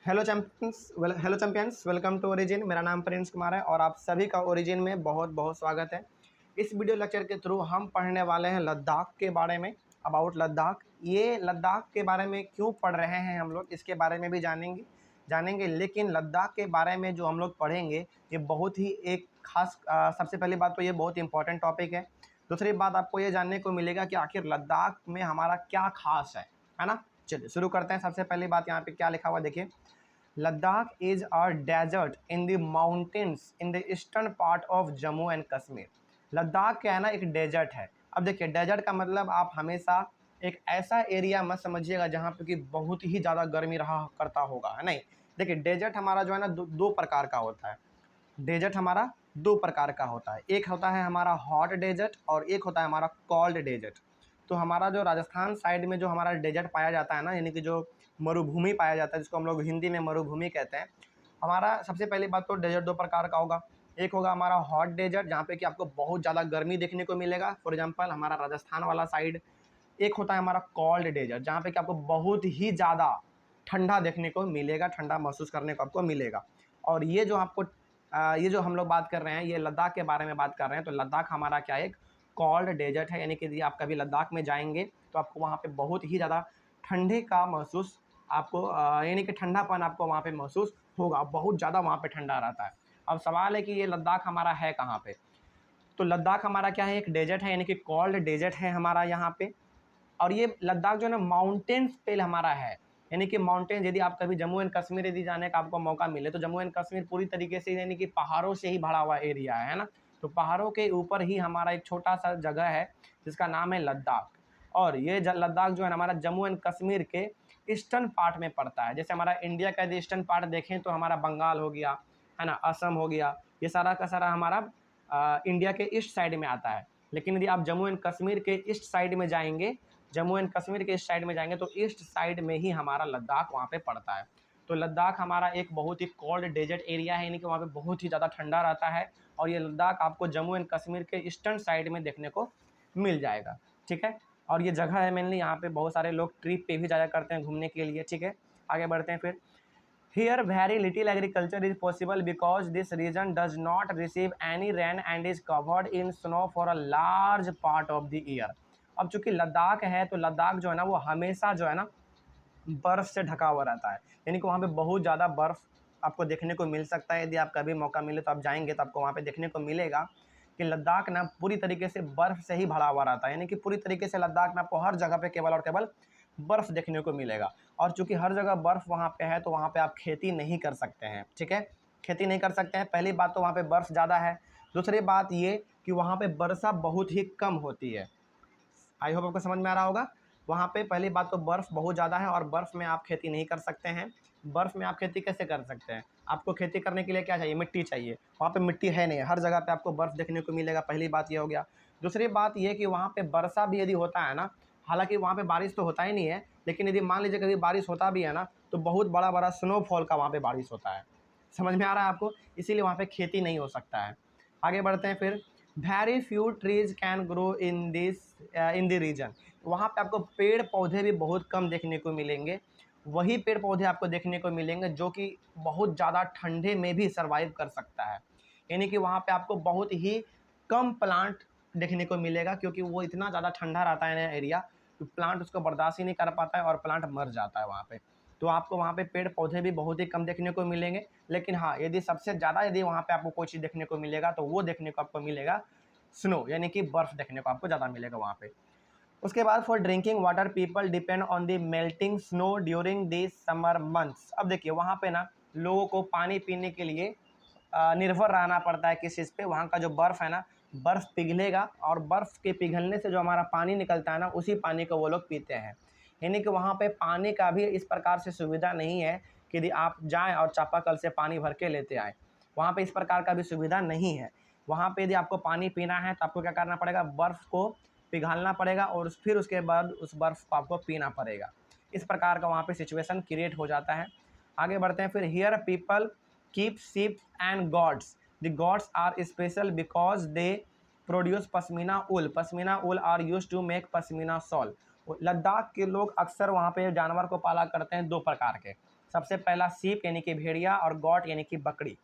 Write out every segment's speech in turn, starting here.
Hello champions, welcome to Origin. मेरा नाम Prince Kumar है और आप सभी का ओरिजिन में बहुत बहुत स्वागत है। इस वीडियो लेक्चर के थ्रू हम पढ़ने वाले हैं लद्दाख के बारे में, अबाउट लद्दाख। ये लद्दाख के बारे में क्यों पढ़ रहे हैं हम लोग, इसके बारे में भी जानेंगे। लेकिन लद्दाख के बारे में जो हम लोग पढ़ेंगे ये बहुत ही एक खास सबसे पहली बात तो ये बहुत इंपॉर्टेंट टॉपिक है। दूसरी बात आपको ये जानने को मिलेगा कि आखिर लद्दाख में हमारा क्या खास है ना। चलिए शुरू करते हैं। सबसे पहली बात यहाँ पे क्या लिखा हुआ देखिए, Ladakh is a desert in the mountains in the eastern part of Jammu and Kashmir. Ladakh क्या है ना, एक डेजर्ट है। अब देखिए डेजर्ट का मतलब आप हमेशा एक ऐसा एरिया मत समझिएगा जहाँ पे कि बहुत ही ज़्यादा गर्मी रहा करता होगा, है नहीं। देखिए डेजर्ट हमारा जो है ना दो प्रकार का होता है। डेजर्ट हमारा दो प्रकार का होता है, एक होता है हमारा हॉट डेजर्ट और एक होता है हमारा कोल्ड डेजर्ट। तो हमारा जो राजस्थान साइड में जो हमारा डेजर्ट पाया जाता है ना, यानी कि जो मरुभूमि पाया जाता है, जिसको हम लोग हिंदी में मरुभूमि कहते हैं। हमारा सबसे पहली बात तो डेजर्ट दो प्रकार का होगा। एक होगा हमारा हॉट डेजर्ट जहाँ पे कि आपको बहुत ज़्यादा गर्मी देखने को मिलेगा, फॉर एग्जांपल हमारा राजस्थान वाला साइड। एक होता है हमारा कोल्ड डेजर्ट जहाँ पे कि आपको बहुत ही ज़्यादा ठंडा देखने को मिलेगा, ठंडा महसूस करने को आपको मिलेगा। और ये जो आपको ये जो हम लोग बात कर रहे हैं, ये लद्दाख के बारे में बात कर रहे हैं। तो लद्दाख हमारा क्या है, एक कोल्ड डेजर्ट है। यानी कि यदि आप कभी लद्दाख में जाएंगे तो आपको वहाँ पे बहुत ही ज़्यादा ठंडे का महसूस आपको यानी कि ठंडापन आपको वहाँ पे महसूस होगा, बहुत ज़्यादा वहाँ पे ठंडा रहता है। अब सवाल है कि ये लद्दाख हमारा है कहाँ पे। तो लद्दाख हमारा क्या है, एक डेजर्ट है, यानी कि कोल्ड डेजर्ट है हमारा यहाँ पे। और ये लद्दाख जो है ना माउंटेन्स पे हमारा है, यानी कि माउंटेन। यदि आप कभी जम्मू एंड कश्मीर यदि जाने का आपको मौका मिले तो जम्मू एंड कश्मीर पूरी तरीके से यानी कि पहाड़ों से ही भरा हुआ एरिया है ना। तो पहाड़ों के ऊपर ही हमारा एक छोटा सा जगह है जिसका नाम है लद्दाख। और ये लद्दाख जो है हमारा जम्मू एंड कश्मीर के ईस्टर्न पार्ट में पड़ता है। जैसे हमारा इंडिया का यदि ईस्टर्न पार्ट देखें तो हमारा बंगाल हो गया, है ना, असम हो गया, ये सारा का सारा हमारा इंडिया के ईस्ट साइड में आता है। लेकिन यदि आप जम्मू एंड कश्मीर के ईस्ट साइड में जाएंगे, जम्मू एंड कश्मीर के इस साइड में जाएंगे तो ईस्ट साइड में ही हमारा लद्दाख वहाँ पे पड़ता है। तो लद्दाख हमारा एक बहुत ही कोल्ड डेजर्ट एरिया है, यानी कि वहाँ पे बहुत ही ज़्यादा ठंडा रहता है। और ये लद्दाख आपको जम्मू एंड कश्मीर के ईस्टर्न साइड में देखने को मिल जाएगा, ठीक है। और ये जगह है मेनली, यहाँ पे बहुत सारे लोग ट्रिप पे भी जाया करते हैं घूमने के लिए, ठीक है। आगे बढ़ते हैं फिर। Here very little agriculture is possible because this region does not receive any rain and is covered in snow for a large part of the year। अब चूंकि लद्दाख है तो लद्दाख जो है ना वो हमेशा जो है ना बर्फ़ से ढका हुआ रहता है, यानी कि वहाँ पे बहुत ज़्यादा बर्फ़ आपको देखने को मिल सकता है। यदि आप कभी मौका मिले तो आप जाएंगे तो आपको वहाँ पे देखने को मिलेगा कि लद्दाख ना पूरी तरीके से बर्फ़ से ही भरा हुआ रहता है। यानी कि पूरी तरीके से लद्दाख में आपको हर जगह पे केवल और केवल बर्फ़ देखने को मिलेगा। और चूँकि हर जगह बर्फ़ वहाँ पे है तो वहाँ पे आप खेती नहीं कर सकते हैं, ठीक है। खेती नहीं कर सकते हैं, पहली बात तो वहाँ पे बर्फ़ ज़्यादा है। दूसरी बात ये कि वहाँ पे वर्षा बहुत ही कम होती है। आई होप आपको समझ में आ रहा होगा। वहाँ पे पहली बात तो बर्फ़ बहुत ज़्यादा है और बर्फ़ में आप खेती नहीं कर सकते हैं। बर्फ़ में आप खेती कैसे कर सकते हैं, आपको खेती करने के लिए क्या चाहिए, मिट्टी चाहिए। वहाँ पे मिट्टी है नहीं, हर जगह पे आपको बर्फ़ देखने को मिलेगा, पहली बात ये हो गया। दूसरी बात ये कि वहाँ पे वर्षा भी यदि होता है ना, हालांकि वहाँ पे बारिश तो होता ही नहीं है, लेकिन यदि मान लीजिए कभी बारिश होता भी है ना तो बहुत बड़ा बड़ा स्नोफॉल का वहाँ पे बारिश होता है। समझ में आ रहा है आपको, इसीलिए वहाँ पे खेती नहीं हो सकता है। आगे बढ़ते हैं फिर। Very few trees can grow in the region. वहाँ पे आपको पेड़ पौधे भी बहुत कम देखने को मिलेंगे। वही पेड़ पौधे आपको देखने को मिलेंगे जो कि बहुत ज़्यादा ठंडे में भी सर्वाइव कर सकता है। यानी कि वहाँ पे आपको बहुत ही कम प्लांट देखने को मिलेगा, क्योंकि वो इतना ज़्यादा ठंडा रहता है ना एरिया, तो प्लांट उसको बर्दाश्त ही नहीं कर पाता है और प्लांट मर जाता है वहाँ पे। तो आपको वहाँ पे पेड़ पौधे भी बहुत ही कम देखने को मिलेंगे। लेकिन हाँ, यदि सबसे ज़्यादा यदि वहाँ पे आपको कोई चीज़ देखने को मिलेगा तो वो देखने को आपको मिलेगा स्नो, यानी कि बर्फ़ देखने को आपको ज़्यादा मिलेगा वहाँ पे। उसके बाद for drinking water people depend on the melting snow during the summer months. अब देखिए वहाँ पे ना लोगों को पानी पीने के लिए निर्भर रहना पड़ता है किस चीज़ पे, वहाँ का जो बर्फ़ है ना, बर्फ़ पिघलेगा और बर्फ़ के पिघलने से जो हमारा पानी निकलता है ना, उसी पानी को वो लोग पीते हैं। यानी कि वहाँ पे पानी का भी इस प्रकार से सुविधा नहीं है कि यदि आप जाएँ और चापाकल से पानी भर के लेते आएँ, वहाँ पे इस प्रकार का भी सुविधा नहीं है। वहाँ पे यदि आपको पानी पीना है तो आपको क्या करना पड़ेगा, बर्फ़ को पिघालना पड़ेगा और फिर उसके बाद उस बर्फ़ को आपको पीना पड़ेगा। इस प्रकार का वहाँ पे सिचुएशन क्रिएट हो जाता है। आगे बढ़ते हैं फिर। Here people keep sheep and goats. The goats are special because they produce pashmina wool. Pashmina wool are use to make pashmina shawl. Ladakh के लोग अक्सर वहाँ पे जानवर को पाला करते हैं दो प्रकार के। सबसे पहला सीप यानी कि भेड़िया और गॉट यानी कि बकरी।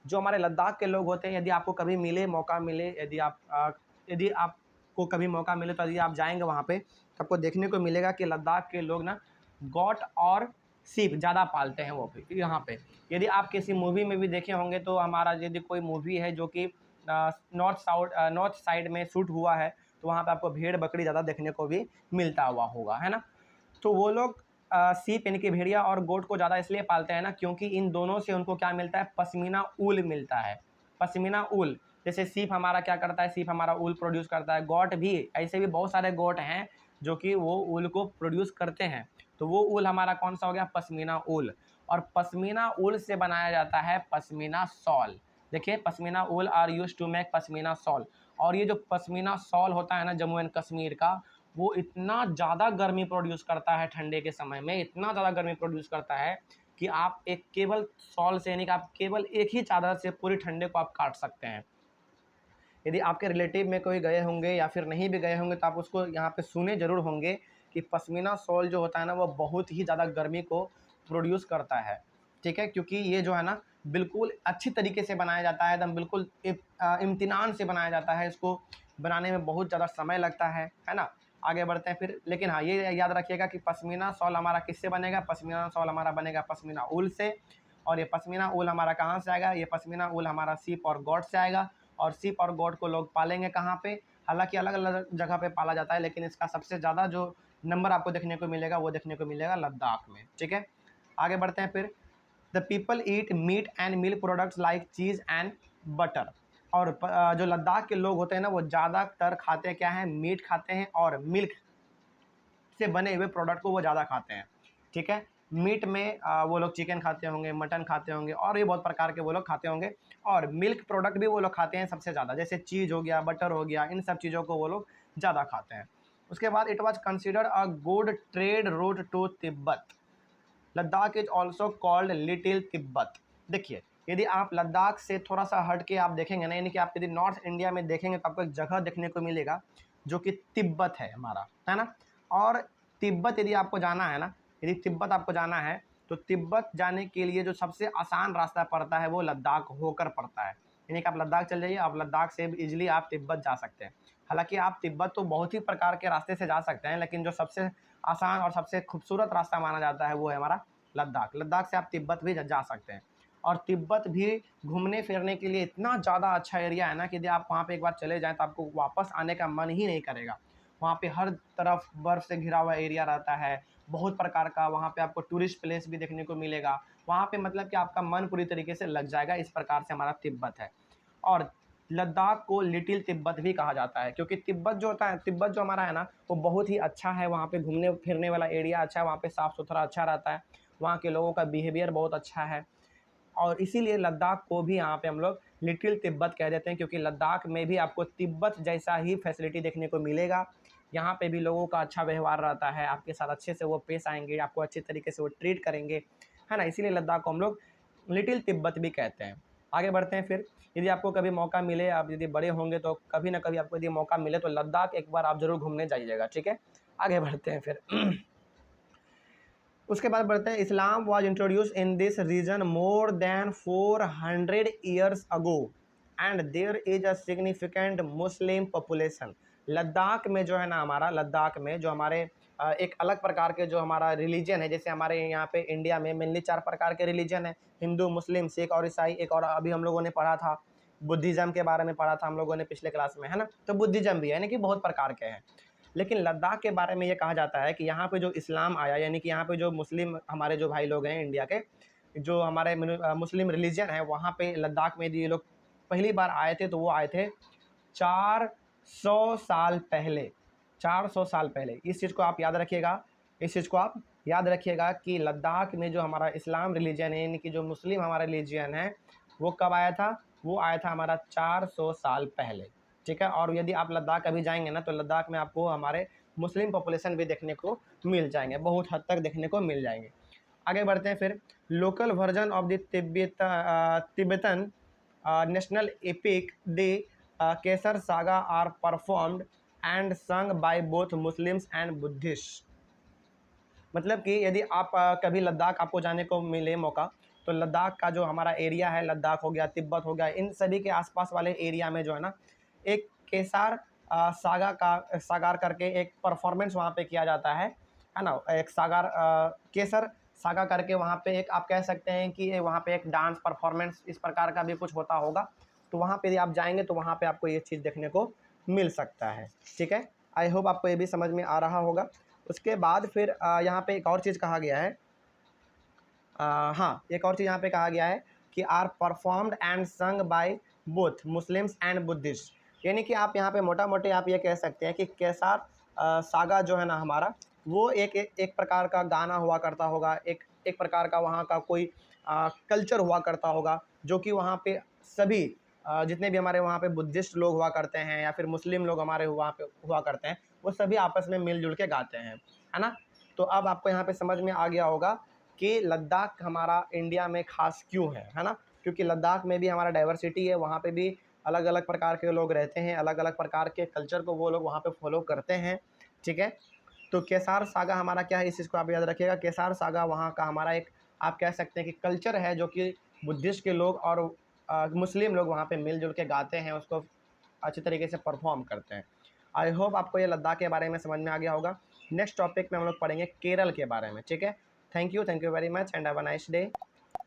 जो हमारे लद्दाख के लोग होते हैं, यदि आपको कभी मिले मौका मिले, यदि आपको कभी मौका मिले तो यदि आप जाएंगे वहाँ पे तो आपको देखने को मिलेगा कि लद्दाख के लोग ना गॉट और सीप ज़्यादा पालते हैं वो भी यहाँ पे। यदि आप किसी मूवी में भी देखे होंगे तो हमारा यदि कोई मूवी है जो कि नॉर्थ साइड में शूट हुआ है तो वहाँ पे आपको भेड़ बकरी ज़्यादा देखने को भी मिलता हुआ होगा, है ना। तो वो लोग सीप यानी कि भेड़िया और गोट को ज़्यादा इसलिए पालते हैं ना, क्योंकि इन दोनों से उनको क्या मिलता है, पश्मीना ऊल मिलता है। पश्मीना ऊल, जैसे सीप हमारा क्या करता है, सीप हमारा ऊल प्रोड्यूस करता है, गोट भी, ऐसे भी बहुत सारे गोट हैं जो कि वो ऊल को प्रोड्यूस करते हैं। तो वो ऊल हमारा कौन सा हो गया, पश्मीना ऊल। और पश्मीना ऊल से बनाया जाता है पश्मीना शॉल। देखिए, pashmina wool are use to make pashmina shawl. और ये जो पश्मीना शॉल होता है ना जम्मू एंड कश्मीर का, वो इतना ज़्यादा गर्मी प्रोड्यूस करता है ठंडे के समय में, इतना ज़्यादा गर्मी प्रोड्यूस करता है कि आप एक केवल शॉल से यानी कि आप केवल एक ही चादर से पूरी ठंडे को आप काट सकते हैं। यदि आपके रिलेटिव में कोई गए होंगे या फिर नहीं भी गए होंगे तो आप उसको यहाँ पे सुने ज़रूर होंगे कि पश्मीना शॉल जो होता है ना वो बहुत ही ज़्यादा गर्मी को प्रोड्यूस करता है, ठीक है। क्योंकि ये जो है ना बिल्कुल अच्छी तरीके से बनाया जाता है, एकदम बिल्कुल इम्तिनान से बनाया जाता है। इसको बनाने में बहुत ज़्यादा समय लगता है ना। आगे बढ़ते हैं फिर, लेकिन हाँ ये याद रखिएगा कि पश्मीना शॉल हमारा किससे बनेगा, पश्मीना शॉल हमारा बनेगा पश्मीना ऊल से। और ये पश्मीना ऊल हमारा कहाँ से आएगा, ये पश्मीना ऊल हमारा सीप और गोट से आएगा। और सीप और गोट को लोग पालेंगे कहाँ पे, हालांकि अलग अलग जगह पे पाला जाता है, लेकिन इसका सबसे ज़्यादा जो नंबर आपको देखने को मिलेगा वो देखने को मिलेगा लद्दाख में, ठीक है। आगे बढ़ते हैं फिर, the people eat meat and milk products like cheese and butter. और जो लद्दाख के लोग होते हैं ना वो ज़्यादातर खाते क्या हैं, मीट खाते हैं और मिल्क से बने हुए प्रोडक्ट को वो ज़्यादा खाते हैं, ठीक है। मीट में वो लोग चिकन खाते होंगे, मटन खाते होंगे और भी बहुत प्रकार के वो लोग खाते होंगे। और मिल्क प्रोडक्ट भी वो लोग खाते हैं सबसे ज़्यादा, जैसे चीज़ हो गया, बटर हो गया, इन सब चीज़ों को वो लोग ज़्यादा खाते हैं। उसके बाद it was considered a good trade route to Tibet. Ladakh is also called little Tibet. देखिए, यदि आप लद्दाख से थोड़ा सा हट के आप देखेंगे ना, यानी कि आप यदि नॉर्थ इंडिया में देखेंगे तो आपको एक जगह देखने को मिलेगा जो कि तिब्बत है हमारा, है ना। और तिब्बत यदि आपको जाना है ना, यदि तिब्बत आपको जाना है तो तिब्बत जाने के लिए जो सबसे आसान रास्ता पड़ता है वो लद्दाख होकर पड़ता है। यानी कि आप लद्दाख चल जाइए, आप लद्दाख से इजीली आप तिब्बत जा सकते हैं। हालांकि आप तिब्बत तो बहुत ही प्रकार के रास्ते से जा सकते हैं, लेकिन जो सबसे आसान और सबसे खूबसूरत रास्ता माना जाता है वो है हमारा लद्दाख। लद्दाख से आप तिब्बत भी जा सकते हैं। और तिब्बत भी घूमने फिरने के लिए इतना ज़्यादा अच्छा एरिया है ना कि यदि आप वहाँ पे एक बार चले जाएँ तो आपको वापस आने का मन ही नहीं करेगा। वहाँ पे हर तरफ बर्फ़ से घिरा हुआ एरिया रहता है, बहुत प्रकार का वहाँ पे आपको टूरिस्ट प्लेस भी देखने को मिलेगा। वहाँ पे मतलब कि आपका मन पूरी तरीके से लग जाएगा, इस प्रकार से हमारा तिब्बत है। और लद्दाख को लिटिल तिब्बत भी कहा जाता है, क्योंकि तिब्बत जो होता है, तिब्बत जो हमारा है ना वो बहुत ही अच्छा है। वहाँ पे घूमने फिरने वाला एरिया अच्छा है, वहाँ पे साफ़ सुथरा अच्छा रहता है, वहाँ के लोगों का बिहेवियर बहुत अच्छा है। और इसीलिए लद्दाख को भी यहाँ पे हम लोग लिटिल तिब्बत कह देते हैं, क्योंकि लद्दाख में भी आपको तिब्बत जैसा ही फैसिलिटी देखने को मिलेगा। यहाँ पे भी लोगों का अच्छा व्यवहार रहता है, आपके साथ अच्छे से वो पेश आएंगे, आपको अच्छे तरीके से वो ट्रीट करेंगे, है ना। इसीलिए लद्दाख को हम लोग लिटिल तिब्बत भी कहते हैं। आगे बढ़ते हैं फिर, यदि आपको कभी मौका मिले, आप यदि बड़े होंगे तो कभी ना कभी आपको यदि मौका मिले तो लद्दाख एक बार आप ज़रूर घूमने जाइएगा, ठीक है। आगे बढ़ते हैं फिर उसके बाद बढ़ते हैं, Islam was introduced in this region more than 400 years ago and there is a significant Muslim population. Ladakh में जो है ना, हमारा लद्दाख में जो हमारे एक अलग प्रकार के जो हमारा रिलीजन है, जैसे हमारे यहाँ पे इंडिया में मेनली 4 प्रकार के रिलीजन है, हिंदू, मुस्लिम, सिख और ईसाई। एक और अभी हम लोगों ने पढ़ा था, बुद्धिज़्म के बारे में पढ़ा था हम लोगों ने पिछले क्लास में, है ना। तो बुद्धिज़्म भी है, यानी कि बहुत प्रकार के हैं। लेकिन लद्दाख के बारे में ये कहा जाता है कि यहाँ पे जो इस्लाम आया, यानी कि यहाँ पे जो मुस्लिम हमारे जो भाई लोग हैं इंडिया के, जो हमारे मुस्लिम रिलीजन है, वहाँ पे लद्दाख में ये लोग पहली बार आए थे तो वो आए थे 400 साल पहले। 400 साल पहले, इस चीज़ को आप याद रखिएगा, इस चीज़ को आप याद रखिएगा कि लद्दाख में जो हमारा इस्लाम रिलीजन है, यानी कि जो मुस्लिम हमारा रिलीजन है, वो कब आया था, वो आया था हमारा 400 साल पहले, ठीक है। और यदि आप लद्दाख कभी जाएंगे ना तो लद्दाख में आपको हमारे मुस्लिम पॉपुलेशन भी देखने को मिल जाएंगे, बहुत हद तक देखने को मिल जाएंगे। आगे बढ़ते हैं फिर, local version of the Tibetan national epic the Kesar saga are performed and sung by both Muslims and Buddhist. मतलब कि यदि आप कभी लद्दाख आपको जाने को मिले मौका, तो लद्दाख का जो हमारा एरिया है, लद्दाख हो गया, तिब्बत हो गया, इन सभी के आसपास वाले एरिया में जो है ना, एक केसार सागार करके एक परफॉर्मेंस वहाँ पे किया जाता है ना। एक केसर सागा करके वहाँ पे एक आप कह सकते हैं कि वहाँ पे एक डांस परफॉर्मेंस इस प्रकार का भी कुछ होता होगा। तो वहाँ पे यदि आप जाएंगे तो वहाँ पे आपको ये चीज़ देखने को मिल सकता है। ठीक है, आई होप आपको ये भी समझ में आ रहा होगा। उसके बाद फिर यहाँ पे एक और चीज़ कहा गया है, हाँ, एक और चीज़ यहाँ पे कहा गया है कि are performed and sung by both Muslims and Buddhist. यानी कि आप यहाँ पे मोटा मोटी आप ये कह सकते हैं कि केसार सागा जो है ना हमारा, वो एक प्रकार का गाना हुआ करता होगा, एक प्रकार का वहाँ का कोई कल्चर हुआ करता होगा, जो कि वहाँ पे सभी जितने भी हमारे वहाँ पे बुद्धिस्ट लोग हुआ करते हैं या फिर मुस्लिम लोग हमारे वहाँ पे हुआ करते हैं, वो सभी आपस में मिलजुल के गाते हैं, है ना। तो अब आपको यहाँ पे समझ में आ गया होगा कि लद्दाख हमारा इंडिया में ख़ास क्यों है ना। क्योंकि लद्दाख में भी हमारा डाइवर्सिटी है, वहाँ पे भी अलग अलग प्रकार के लोग रहते हैं, अलग अलग प्रकार के कल्चर को वो लोग वहाँ पे फॉलो करते हैं। ठीक है, तो केसार सागा हमारा क्या है, इस चीज़ को आप याद रखिएगा। केसार सागा वहाँ का हमारा एक आप कह सकते हैं कि कल्चर है, जो कि बुद्धिस्ट के लोग और मुस्लिम लोग वहाँ पे मिलजुल के गाते हैं, उसको अच्छी तरीके से परफॉर्म करते हैं। आई होप आपको ये लद्दाख के बारे में समझ में आ गया होगा। नेक्स्ट टॉपिक में हम लोग पढ़ेंगे केरल के बारे में। ठीक है, thank you very much and have a nice day.